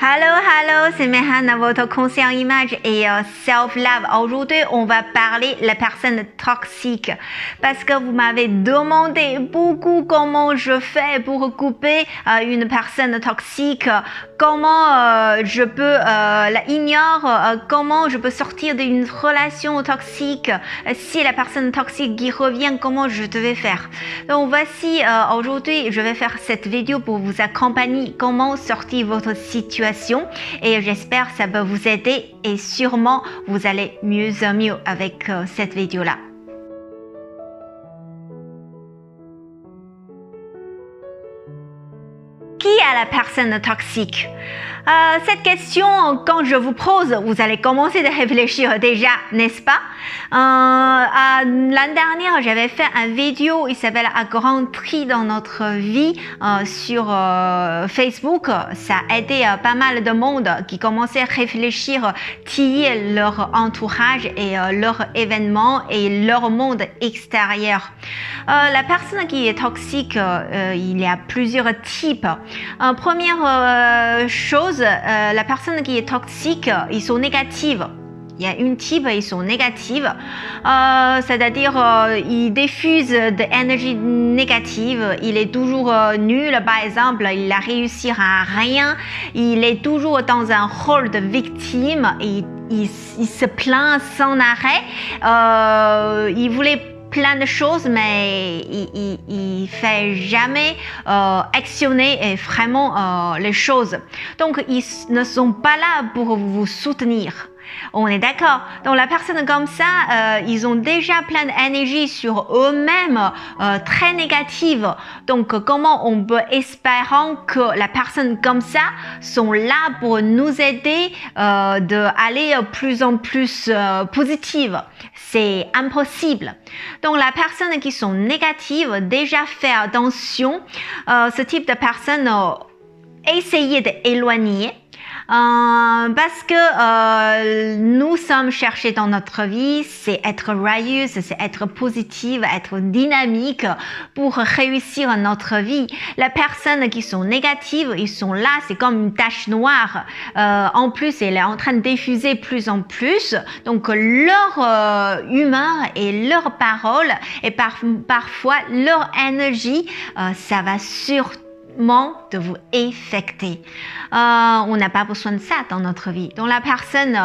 Hello, c'est Mehan, votre conseiller en image et self-love. Aujourd'hui, on va parler de la personne toxique parce que vous m'avez demandé beaucoup comment je fais pour couper une personne toxique, comment je peux la ignorer, comment je peux sortir d'une relation toxique, si la personne toxique qui revient, comment je devais faire. Donc voici, aujourd'hui, je vais faire cette vidéo pour vous accompagner comment sortir votre situation et j'espère que ça va vous aider et sûrement vous allez mieux avec cette vidéo là. Qui est la personne toxique? Cette question, quand je vous pose, vous allez commencer de réfléchir déjà, n'est-ce pas? L'année dernière, j'avais fait une vidéo, il s'appelle « Un grand tri dans notre vie » sur Facebook. Ça a aidé pas mal de monde qui commençait à réfléchir, trier leur entourage et leur événement et leur monde extérieur. La personne qui est toxique, il y a plusieurs types. Première chose, la personne qui est toxique, ils sont négatives. Il y a une type, ils sont négatives, c'est-à-dire ils diffusent de l'énergie négative, il est toujours nul, par exemple, il a réussi à rien, il est toujours dans un rôle de victime, il se plaint sans arrêt, il voulait plein de choses, mais il fait jamais actionner vraiment les choses. Donc, ils ne sont pas là pour vous soutenir. On est d'accord. Donc, la personne comme ça, ils ont déjà plein d'énergie sur eux-mêmes, très négative. Donc, comment on peut espérer que la personne comme ça sont là pour nous aider d'aller plus en plus positive? C'est impossible. Donc, la personne qui sont négatives, déjà fait attention. Ce type de personne, essayez d'éloigner. Parce que nous sommes cherchés dans notre vie, c'est être joyeuse, c'est être positive, être dynamique pour réussir notre vie. Les personnes qui sont négatives, ils sont là, c'est comme une tache noire. En plus, elle est en train de diffuser plus en plus. Donc, leur humeur et leurs paroles et parfois leur énergie, ça va surtout de vous affecter. On n'a pas besoin de ça dans notre vie. Donc la personne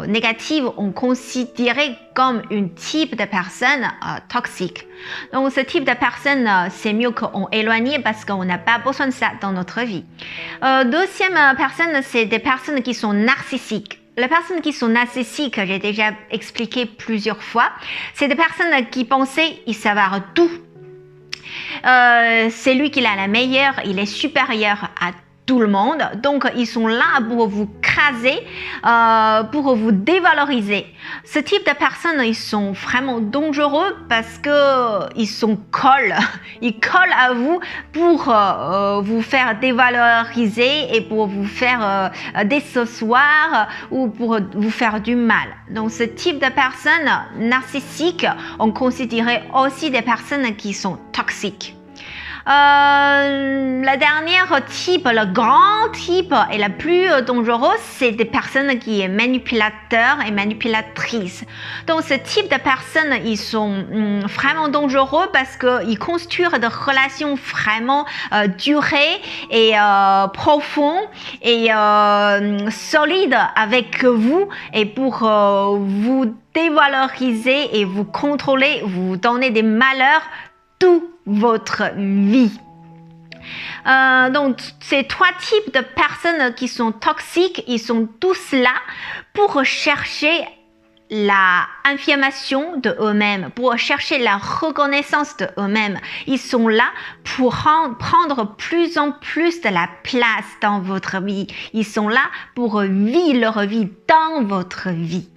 négative, on considère comme une type de personne toxique. Donc ce type de personne, c'est mieux qu'on éloigne parce qu'on n'a pas besoin de ça dans notre vie. Deuxième personne, c'est des personnes qui sont narcissiques. Les personnes qui sont narcissiques, j'ai déjà expliqué plusieurs fois, c'est des personnes qui pensaient ils savoir tout. C'est lui qui a la meilleure, il est supérieur à tout le monde. Donc, ils sont là pour vous craser, pour vous dévaloriser. Ce type de personnes, ils sont vraiment dangereux parce que ils collent. Ils collent à vous pour vous faire dévaloriser et pour vous faire décevoir ou pour vous faire du mal. Donc, ce type de personnes narcissiques, on considère aussi des personnes qui sont toxiques. La dernière type, le grand type et la plus dangereuse, c'est des personnes qui sont manipulateurs et manipulatrices. Donc, ce type de personnes, ils sont vraiment dangereux parce qu'ils construisent des relations vraiment durées et profondes et solides avec vous et pour vous dévaloriser et vous contrôler, vous donner des malheurs toute votre vie. Donc, ces trois types de personnes qui sont toxiques, ils sont tous là pour chercher la affirmation de eux-mêmes, pour chercher la reconnaissance de eux-mêmes. Ils sont là pour prendre plus en plus de la place dans votre vie. Ils sont là pour vivre leur vie dans votre vie.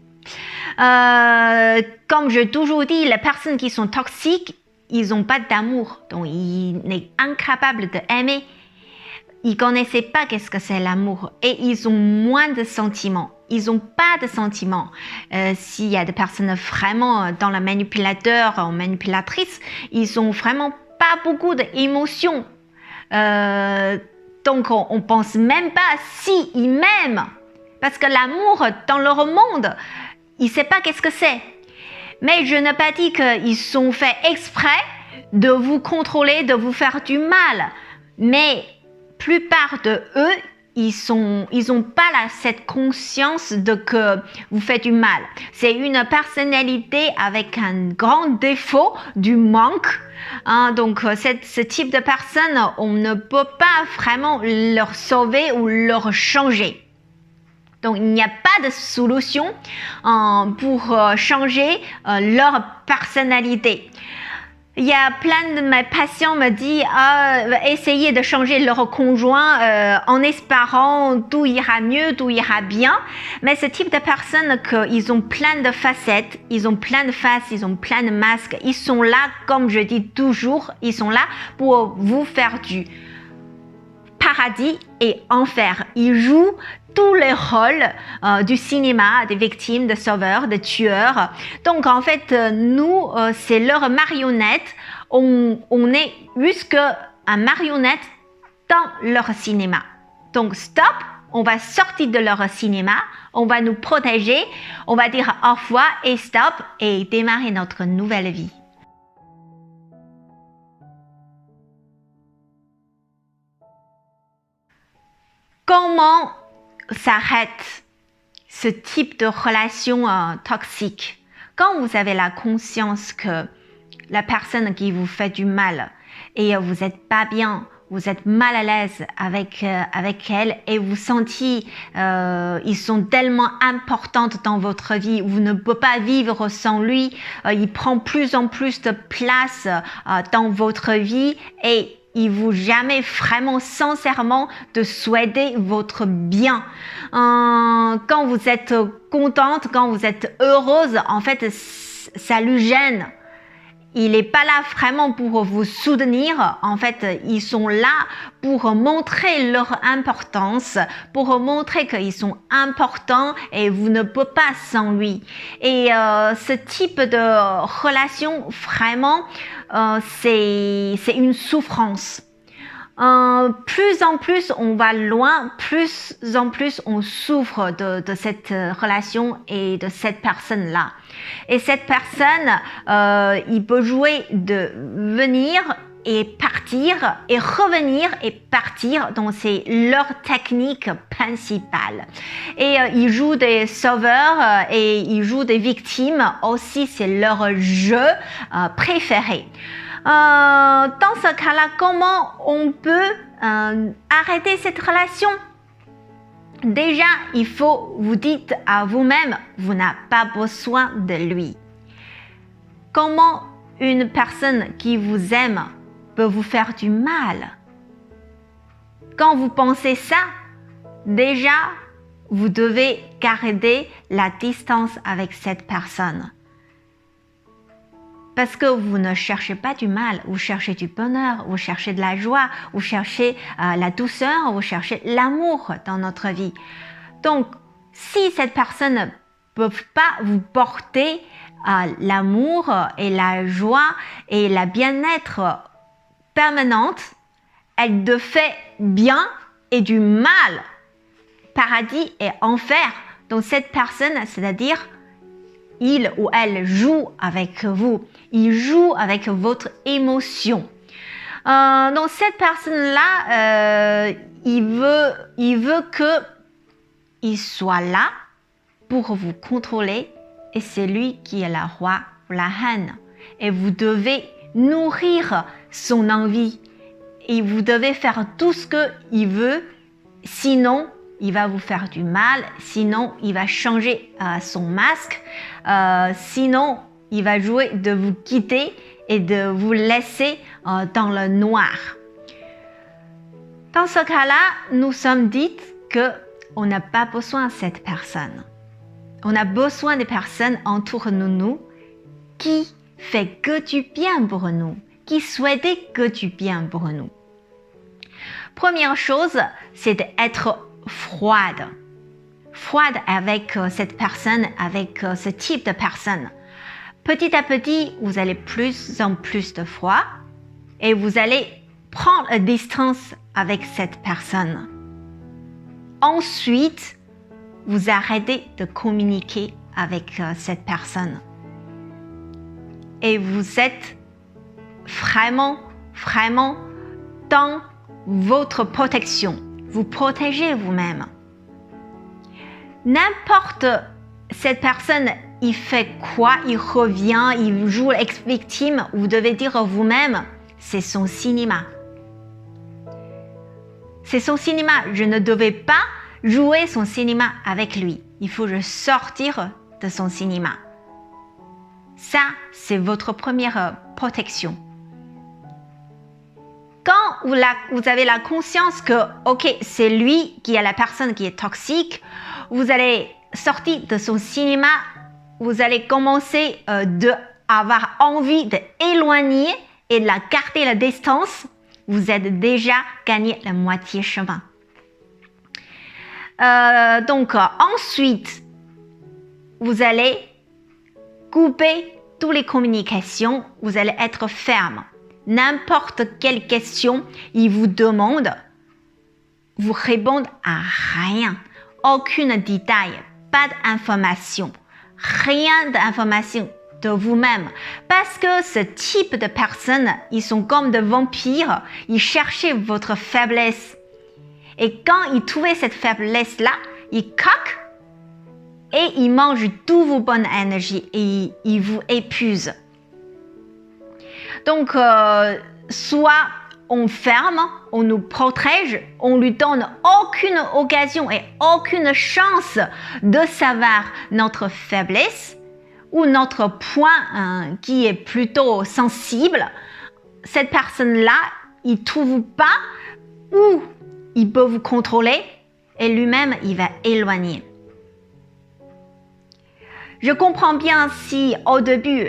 Comme je toujours dis, les personnes qui sont toxiques, ils n'ont pas d'amour, donc ils sont incapables d'aimer. Ils ne connaissaient pas qu'est-ce que c'est l'amour et ils ont moins de sentiments. Ils n'ont pas de sentiments. S'il y a des personnes vraiment dans la manipulateur ou manipulatrice, ils n'ont vraiment pas beaucoup d'émotions. Donc, on ne pense même pas si ils m'aiment. Parce que l'amour, dans leur monde, ils ne savent pas qu'est-ce que c'est. Mais je n'ai pas dit qu'ils sont faits exprès de vous contrôler, de vous faire du mal. Mais la plupart de eux, ils ont pas cette conscience de que vous faites du mal. C'est une personnalité avec un grand défaut du manque. Donc, ce type de personne, on ne peut pas vraiment leur sauver ou leur changer. Donc, il n'y a pas de solution pour changer leur personnalité. Il y a plein de mes patients me disent essayer de changer leur conjoint en espérant tout ira mieux, tout ira bien. Mais ce type de personnes ils ont plein de facettes, ils ont plein de faces, ils ont plein de masques. Ils sont là, comme je dis toujours, ils sont là pour vous faire du paradis et enfer. Ils jouent tous les rôles du cinéma, des victimes, de sauveurs, de tueurs. Donc, en fait, nous, c'est leur marionnette. On est juste qu'un marionnette dans leur cinéma. Donc, stop, on va sortir de leur cinéma, on va nous protéger, on va dire au revoir et stop et démarrer notre nouvelle vie. Comment s'arrête ce type de relation toxique? Quand vous avez la conscience que la personne qui vous fait du mal et vous n'êtes pas bien, vous êtes mal à l'aise avec elle et vous sentez ils sont tellement importantes dans votre vie, vous ne pouvez pas vivre sans lui, il prend plus en plus de place dans votre vie et il vous jamais vraiment sincèrement de souhaiter votre bien. Quand vous êtes contente, quand vous êtes heureuse, en fait, ça lui gêne. Il n'est pas là vraiment pour vous soutenir. En fait, ils sont là pour montrer leur importance, pour montrer qu'ils sont importants et vous ne pouvez pas sans lui. Et ce type de relation, vraiment, c'est une souffrance. Plus en plus on va loin, plus en plus on souffre de cette relation et de cette personne-là. Et cette personne, il peut jouer de venir et partir et revenir et partir. Donc c'est leur technique principale. Et ils jouent des sauveurs et ils jouent des victimes aussi, c'est leur jeu préféré. Dans ce cas-là, comment on peut arrêter cette relation? Déjà, il faut vous dire à vous-même, vous n'avez pas besoin de lui. Comment une personne qui vous aime peut vous faire du mal? Quand vous pensez ça, déjà, vous devez garder la distance avec cette personne. Parce que vous ne cherchez pas du mal, vous cherchez du bonheur, vous cherchez de la joie, vous cherchez la douceur, vous cherchez l'amour dans notre vie. Donc, si cette personne ne peut pas vous porter l'amour et la joie et la bien-être permanente, elle te fait bien et du mal, paradis et enfer. Donc, cette personne, c'est-à-dire il ou elle joue avec vous, il joue avec votre émotion. Donc cette personne-là, il veut que il soit là pour vous contrôler et c'est lui qui est le roi ou la reine. Et vous devez nourrir son envie et vous devez faire tout ce qu'il veut, sinon il va vous faire du mal, sinon il va changer son masque, sinon il va jouer de vous quitter et de vous laisser dans le noir. Dans ce cas-là, nous sommes dites qu'on n'a pas besoin de cette personne. On a besoin des personnes autour de nous qui fait que du bien pour nous, qui souhaitent que du bien pour nous. Première chose, c'est d'être froide avec cette personne, avec ce type de personne. Petit à petit, vous allez plus en plus de froid et vous allez prendre la distance avec cette personne. Ensuite, vous arrêtez de communiquer avec cette personne. Et vous êtes vraiment dans votre protection. Vous protégez vous-même. N'importe cette personne, il fait quoi, il revient, il joue l'ex-victime, vous devez dire vous-même, c'est son cinéma. C'est son cinéma, je ne devais pas jouer son cinéma avec lui. Il faut que je sortir de son cinéma. Ça, c'est votre première protection. Quand vous avez la conscience que, ok, c'est lui qui est la personne qui est toxique, vous allez sortir de son cinéma, vous allez commencer d'avoir envie d'éloigner et de la garder la distance. Vous êtes déjà gagné la moitié chemin. Ensuite, vous allez couper toutes les communications, vous allez être ferme. N'importe quelle question il vous demande, vous répondez à rien. Aucun détail, pas d'information, rien d'information de vous-même. Parce que ce type de personnes, ils sont comme des vampires, ils cherchaient votre faiblesse. Et quand ils trouvaient cette faiblesse-là, ils coquent et ils mangent toutes vos bonnes énergies et ils vous épuisent. Donc, soit on ferme, on nous protège, on lui donne aucune occasion et aucune chance de savoir notre faiblesse ou notre point qui est plutôt sensible. Cette personne-là, il ne trouve pas où il peut vous contrôler et lui-même, il va éloigner. Je comprends bien si au début,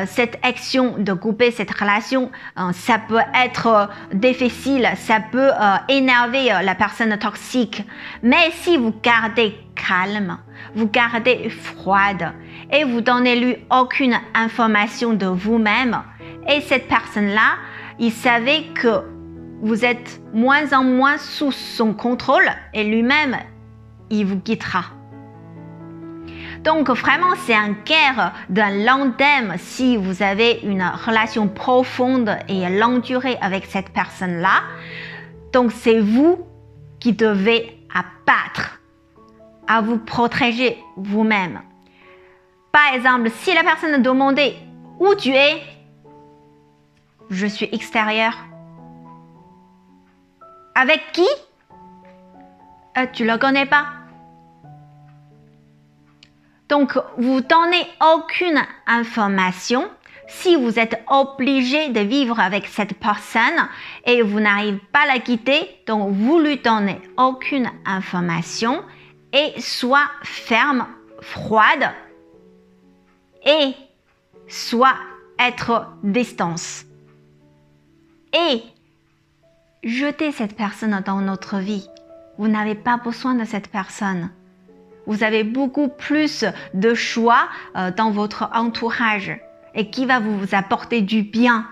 cette action de couper cette relation, ça peut être difficile, ça peut énerver la personne toxique. Mais si vous gardez calme, vous gardez froide et vous donnez-lui aucune information de vous-même, et cette personne-là, il savait que vous êtes moins en moins sous son contrôle et lui-même, il vous quittera. Donc vraiment, c'est un guerre d'un long terme si vous avez une relation profonde et longue durée avec cette personne-là. Donc c'est vous qui devez abattre, à vous protéger vous-même. Par exemple, si la personne demandait où tu es, je suis extérieur. Avec qui? Tu ne le connais pas. Donc, vous donnez aucune information. Si vous êtes obligé de vivre avec cette personne et vous n'arrivez pas à la quitter, donc vous lui donnez aucune information et soit ferme, froide et soit être distance. Et jetez cette personne dans notre vie. Vous n'avez pas besoin de cette personne. Vous avez beaucoup plus de choix dans votre entourage et qui va vous apporter du bien.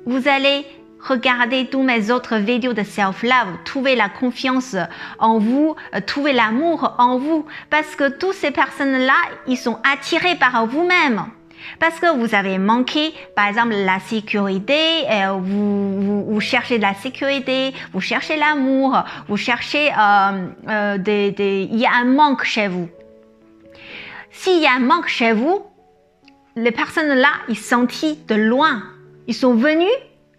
Vous allez regarder toutes mes autres vidéos de self-love, trouver la confiance en vous, trouver l'amour en vous, parce que toutes ces personnes-là, ils sont attirés par vous-même. Parce que vous avez manqué, par exemple, la sécurité, vous cherchez de la sécurité, vous cherchez l'amour, vous cherchez, il y a un manque chez vous. S'il y a un manque chez vous, les personnes là, ils sentent de loin. Ils sont venus,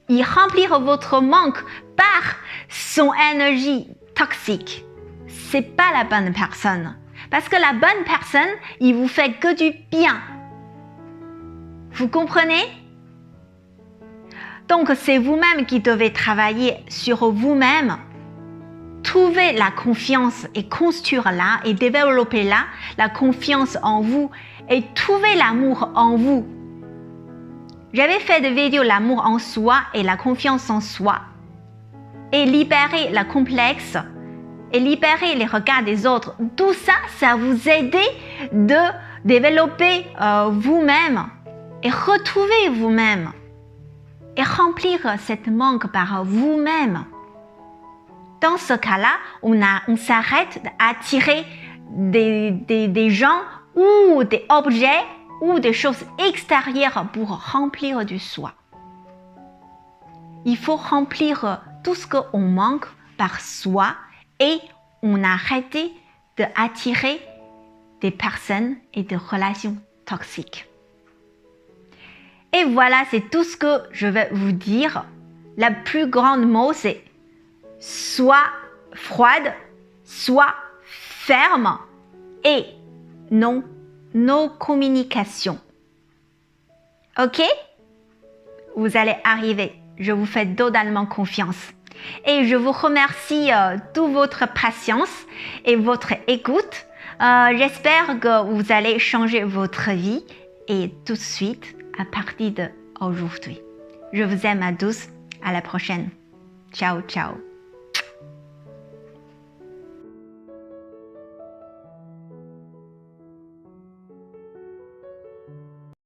ils remplirent votre manque par son énergie toxique. C'est pas la bonne personne. Parce que la bonne personne, il vous fait que du bien. Vous comprenez? Donc, c'est vous-même qui devez travailler sur vous-même, trouver la confiance et construire-la et développer-la, la confiance en vous et trouver l'amour en vous. J'avais fait des vidéos l'amour en soi et la confiance en soi et libérer le complexe et libérer les regards des autres. Tout ça, ça vous aide de développer vous-même et retrouver vous-même. et remplir cette manque par vous-même. Dans ce cas-là, on s'arrête d'attirer des gens ou des objets ou des choses extérieures pour remplir du soi. Il faut remplir tout ce qu'on manque par soi et on arrête d'attirer des personnes et des relations toxiques. Et voilà, c'est tout ce que je vais vous dire. La plus grande mot, c'est soit froide, soit ferme et non communication. Ok? Vous allez arriver. Je vous fais totalement confiance. Et je vous remercie de votre patience et votre écoute. J'espère que vous allez changer votre vie et tout de suite à partir d'aujourd'hui. Je vous aime à tous. À la prochaine. Ciao, ciao.